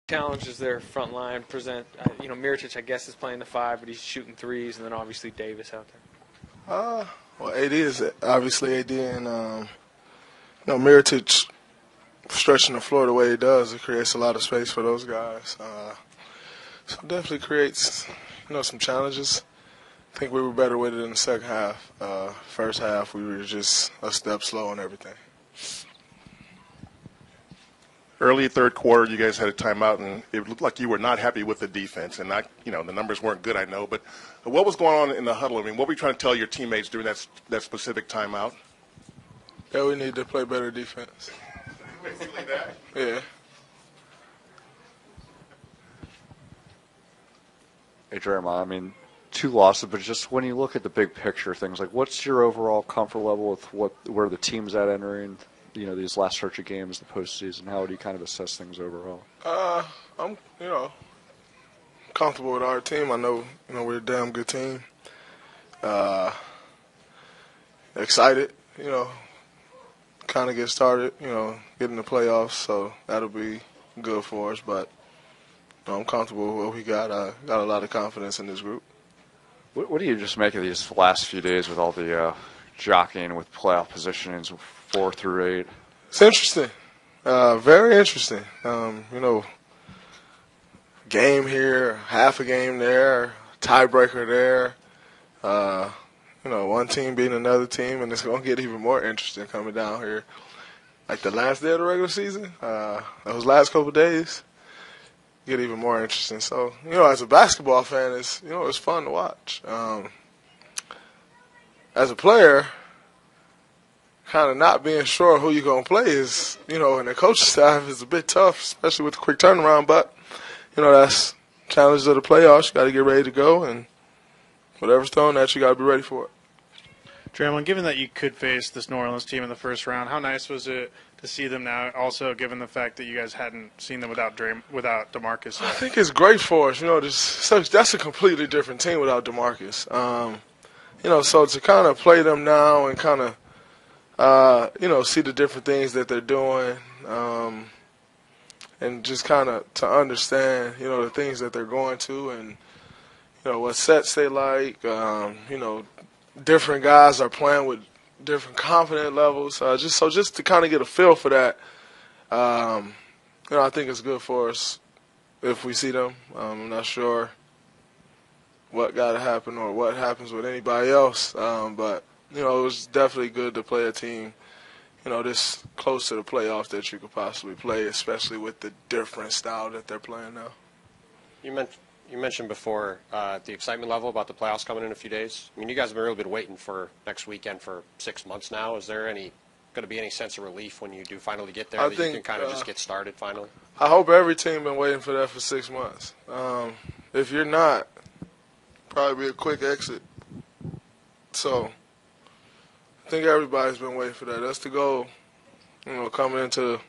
challenges their front line present? Mirotic, I guess, is playing the 5, but he's shooting threes, and then obviously Davis out there. Well, AD is obviously AD, and Mirotic stretching the floor the way he does, it creates a lot of space for those guys. So it definitely creates, some challenges. I think we were better with it in the second half. First half, we were just a step slow on everything. Early third quarter, you guys had a timeout, and it looked like you were not happy with the defense. And the numbers weren't good, I know. But what was going on in the huddle? I mean, what were you trying to tell your teammates during that specific timeout? Yeah, we need to play better defense. Basically that? Yeah. Hey, Draymond, 2 losses, but just when you look at the big picture things, like what's your overall comfort level with where the team's at entering, these last stretch of games, the postseason? How do you kind of assess things overall? I'm, comfortable with our team. I know, we're a damn good team. Excited, kind of get started, get in the playoffs, so that'll be good for us. But I'm comfortable with what we got. I got a lot of confidence in this group. What do you just make of these last few days with all the jockeying with playoff positionings 4 through 8? It's interesting, very interesting. Game here, half a game there, tiebreaker there. One team beating another team, and it's going to get even more interesting coming down here. Like the last day of the regular season, those last couple of days get even more interesting. So, as a basketball fan, it's fun to watch. As a player, kind of not being sure who you're going to play is, and the coaching staff is a bit tough, especially with the quick turnaround. But, that's challenges of the playoffs. You got to get ready to go, and whatever's thrown at you, got to be ready for it. Draymond, given that you could face this New Orleans team in the first round, how nice was it to see them now, also given the fact that you guys hadn't seen them without DeMarcus? I think it's great for us. That's a completely different team without DeMarcus. So to kind of play them now and kind of, see the different things that they're doing, and just kind of to understand, the things that they're going to and, what sets they like, different guys are playing with different confidence levels. Just to kind of get a feel for that, I think it's good for us if we see them. I'm not sure what got to happen or what happens with anybody else, but it was definitely good to play a team, this close to the playoffs that you could possibly play, especially with the different style that they're playing now. You mentioned before the excitement level about the playoffs coming in a few days. You guys have really been waiting for next weekend for 6 months now. Is there going to be any sense of relief when you do finally get there, you can kind of just get started finally? I hope every team been waiting for that for 6 months. If you're not, probably be a quick exit. So I think everybody's been waiting for that. That's the goal, coming into the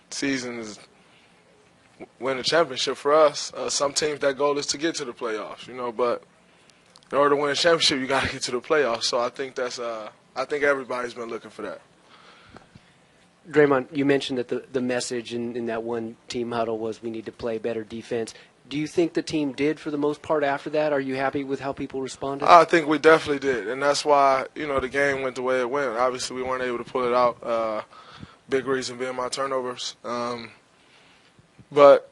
season is win a championship for us. Some teams, that goal is to get to the playoffs, but in order to win a championship, you got to get to the playoffs. So I think I think everybody's been looking for that. Draymond, you mentioned that the message in that one team huddle was we need to play better defense. Do you think the team did for the most part after that? Are you happy with how people responded? I think we definitely did, and that's why, the game went the way it went. Obviously, we weren't able to pull it out. Big reason being my turnovers. But,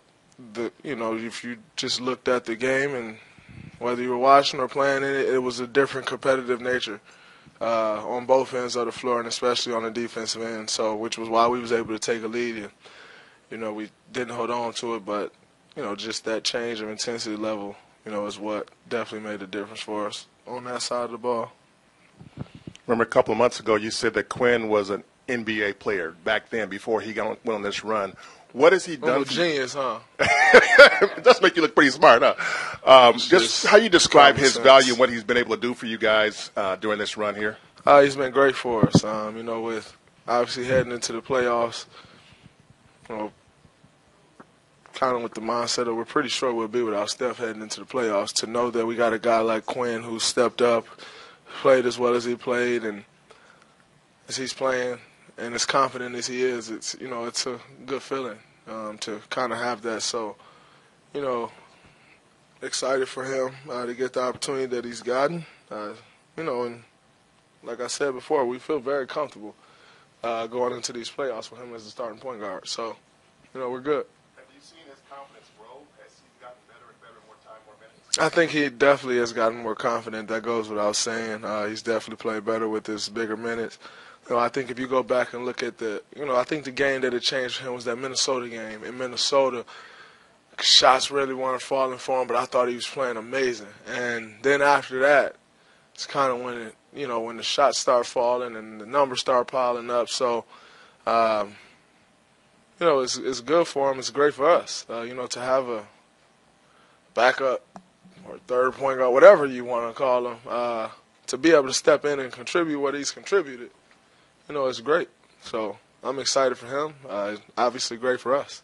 if you just looked at the game and whether you were watching or playing in it, it was a different competitive nature on both ends of the floor and especially on the defensive end. So, which was why we was able to take a lead and, we didn't hold on to it. But, just that change of intensity level, is what definitely made a difference for us on that side of the ball. Remember a couple of months ago you said that Quinn was an NBA player back then before he went on this run. What has he done? Genius, huh? It does make you look pretty smart, huh? Just how you describe his value and what he's been able to do for you guys during this run here? He's been great for us. With obviously heading into the playoffs, kind of with the mindset of we're pretty sure we'll be without Steph heading into the playoffs. To know that we got a guy like Quinn who stepped up, played as well as he played, and as he's playing, and as confident as he is, it's it's a good feeling. to kind of have that. So, you know, excited for him to get the opportunity that he's gotten. You know, and like I said before, we feel very comfortable going into these playoffs with him as the starting point guard. So, you know, we're good. Have you seen his confidence grow as he's gotten better and better, more time, more minutes? I think he definitely has gotten more confident. That goes without saying. He's definitely played better with his bigger minutes. You know, I think if you go back and look at I think the game that it changed for him was that Minnesota game. In Minnesota, shots really weren't falling for him, but I thought he was playing amazing. And then after that, it's kind of when the shots start falling and the numbers start piling up. So, you know, it's good for him. It's great for us, you know, to have a backup or third point guard, whatever you want to call him, to be able to step in and contribute what he's contributed. You know, it's great. So I'm excited for him. Obviously great for us.